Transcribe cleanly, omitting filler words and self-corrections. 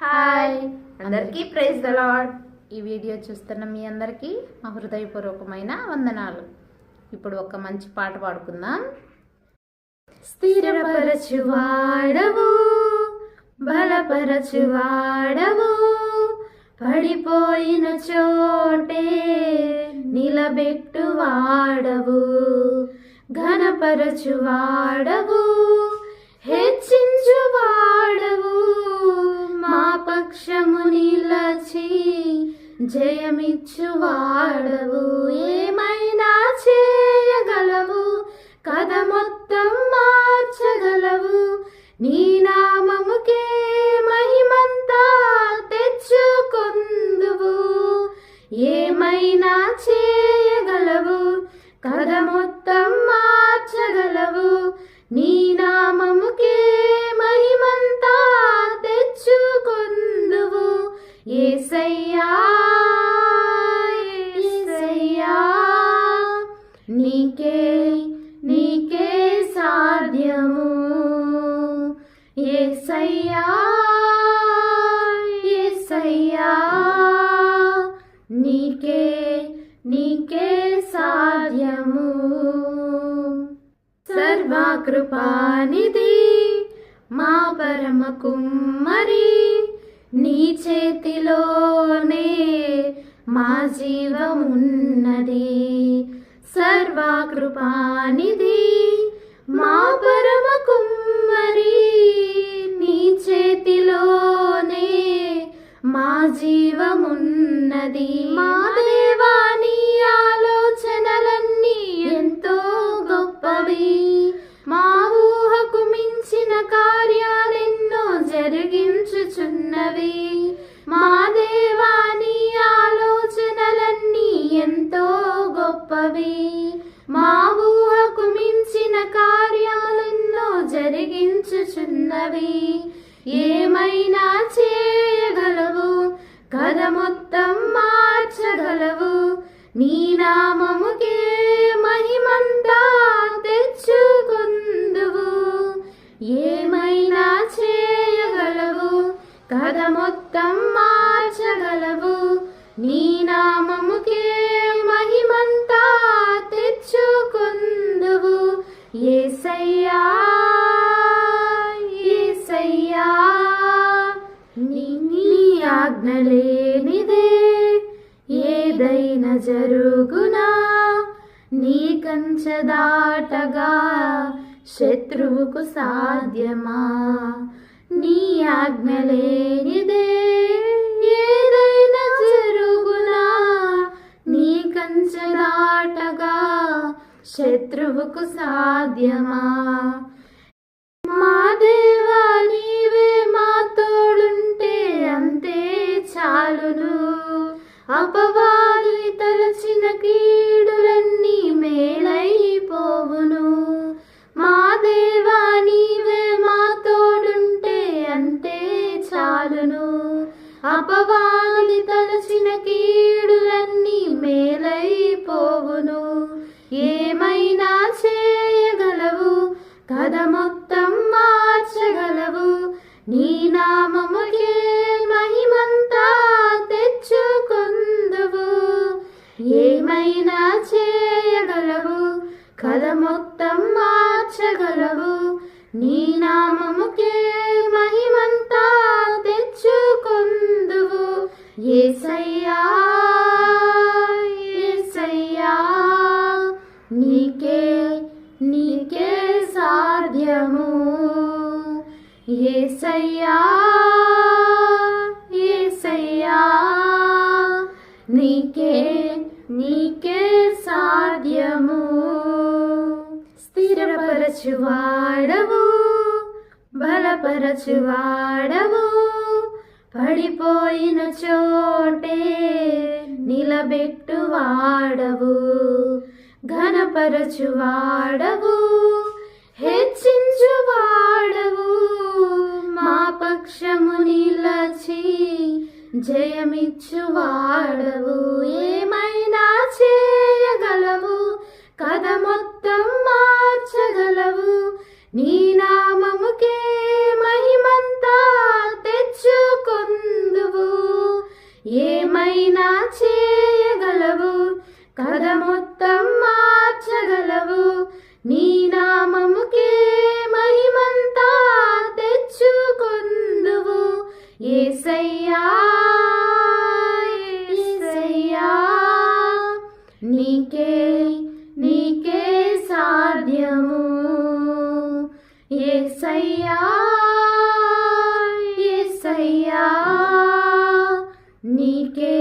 Hi అందరికీ praise the lord. ఈ video చూస్తున్న మీ అందరికీ మా హృదయపూర్వకమైన వందనాలు. ఇప్పుడు ఒక మంచి పాట పాడుకుందాం. స్థిరపరచువాడవు, బలపరచువాడవు, పడిపోయిన చోటే నిలబెట్టువాడవు, ఘనపరచువాడవు, హెచ్చించువాడవు, మా పక్షము నిలచి జయమిచ్చువాడవు. ఏమైనా చేయగలవు, కథ మొత్తం మార్చగలవు, నీ నామముకే మహిమంతా తెచ్చుకొందువు. ఏమైనా చేయగలవు, కథ మొత్తం మార్చగలవు, నీ నామముకే మహిమంతా తెచ్చుకొందువు. యేసయ్యా యేసయ్యా, నీకే నీకే సాధ్యము. యేసయ్యా యేసయ్యా, నీకే నీకే సాధ్యము. సర్వకృపానిధి మా పరమ కుమ్మరి, నీ చేతిలోనే మా జీవమున్నది. సర్వకృపానిధి మా పరమ కుమ్మరి, నీ చేతిలోనే మా జీవమున్నది. మా దేవా, నీ ఆలోచనలన్నీ ఎంతో గొప్పవి, మా ఊహకు మించిన కార్యాలెన్నో జరిగించుచున్నవి. మా దేవా, నీ ఆలోచనలన్నీ ఎంతో గొప్పవి, మా ఊహకు మించిన కార్యాలెన్నో జరిగించుచున్నవి. ఏమైనా చేయగలవు, కథ మొత్తం మార్చగలవు, నీ నామముకే మహిమంతా తెచ్చుకొందువు. ఏమైనా చేయగలవు, కథ మొత్తం మార్చగలవు, నీ నామముకే మహిమంతా తెచ్చుకొందువు. యేసయ్యా యేసయ్యా, నీ ఆజ్ఞ లేనిదే ఏదైనా జరుగునా, నీ కంచె దాటగా శత్రువుకు సాధ్యమా. నీ ఆజ్ఞ లేనిదే ఏదైనా జరుగునా, నీ కంచె దాటగా శత్రువుకు సాధ్యమా. మా దేవా, నీవే మా తోడుంటే అంతే చాలును. అపవాది తలచిన కీడులన్నీ మేలైపోవును. మా దేవా, నీవే మా తోడుంటే అంతే చాలును. అపవాది తలచిన కీడులన్నీ మేలైపోవును. ఏమైనా చేయగలవు, కథ మొత్తం మార్చగలవు, నీ నామముకే మహిమంతా తెచ్చుకొందువు. ఏమైనా చేయగలవు, కథ మొత్తం మార్చగలవు, నీ నామముకే మహిమంతా తెచ్చుకొందువు. యేసయ్యా యేసయ్యా, నీకే నీకే సాధ్యము. యేసయ్యా యేసయ్యా, నీకే నీకే సాధ్యము. స్థిరపరచువాడవు, బలపరచువాడవు, పడిపోయిన చోటే నిలబెట్టువాడవు, ఘనపరచువాడవు, హెచ్చించువాడవు, మా పక్షము నిలచి జయమిచ్చువాడవు. ఏమైనా చేయగలవు, కథ మొత్తం మార్చగలవు, నీ నామముకే మహిమంతా తెచ్చుకొందువు. ఏమైనా చేయగలవు, కథ మొత్తం మార్చగలవు. నీ నామముకే మహిమంతా తెచ్చుకొందువు. యేసయ్యా యేసయ్యా, నీకే నీకే సాధ్యము. యేసయ్యా యేసయ్యా, నీకే